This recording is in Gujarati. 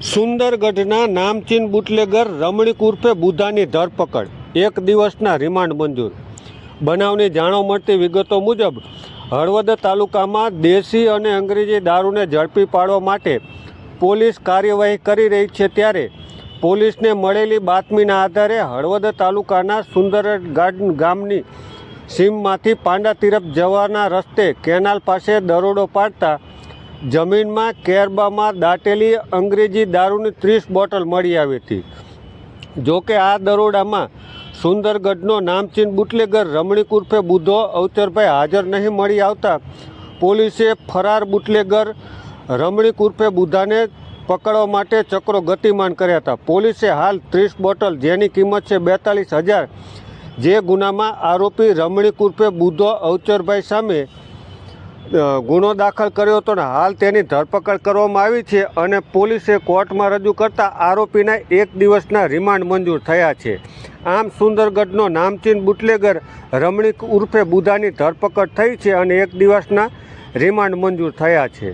સુંદરગઢના નામચીન બુટલેગર રમણીક ઉર્ફે બુધાની ધરપકડ, 1 દિવસના રિમાન્ડ મંજૂર। બનાવની જાણવા મળતી વિગતો મુજબ હળવદ તાલુકામાં દેશી અને અંગ્રેજી દારૂને ઝડપી પાડવા માટે પોલીસ કાર્યવાહી કરી રહી છે, ત્યારે પોલીસને મળેલી બાતમીના આધારે હળવદ તાલુકાના સુંદરગઢ ગામની સીમમાંથી પાંડા તરફ જવાના રસ્તે કેનાલ પાસે દરોડો પાડતા જમીનમાં કેરબામાં દાટેલી અંગ્રેજી દારૂની 30 બોટલ મળી આવી હતી। જોકે આ દરોડામાં સુંદરગઢનો નામચીન બુટલેગર રમણીક ઉર્ફે બુધો અવચરભાઈ હાજર નહીં મળી આવતા પોલીસે ફરાર બુટલેગર રમણીક ઉર્ફે બુધાને પકડવા માટે ચક્રો ગતિમાન કર્યા હતા। પોલીસે હાલ 30 બોટલ જેની કિંમત છે 42,000 જે ગુનામાં આરોપી રમણીક ઉર્ફે બુધો અવચરભાઈ સામે ગુનો દાખલ કર્યો હતો ને હાલ તેની ધરપકડ કરવામાં આવી છે અને પોલીસે કોર્ટમાં રજૂ કરતા આરોપીના 1 દિવસના રિમાન્ડ મંજૂર થયા છે। આમ સુંદરગઢનો નામચીન બુટલેગર રમણીક ઉર્ફે બુધાની ધરપકડ થઈ છે અને 1 દિવસના રિમાન્ડ મંજૂર થયા છે।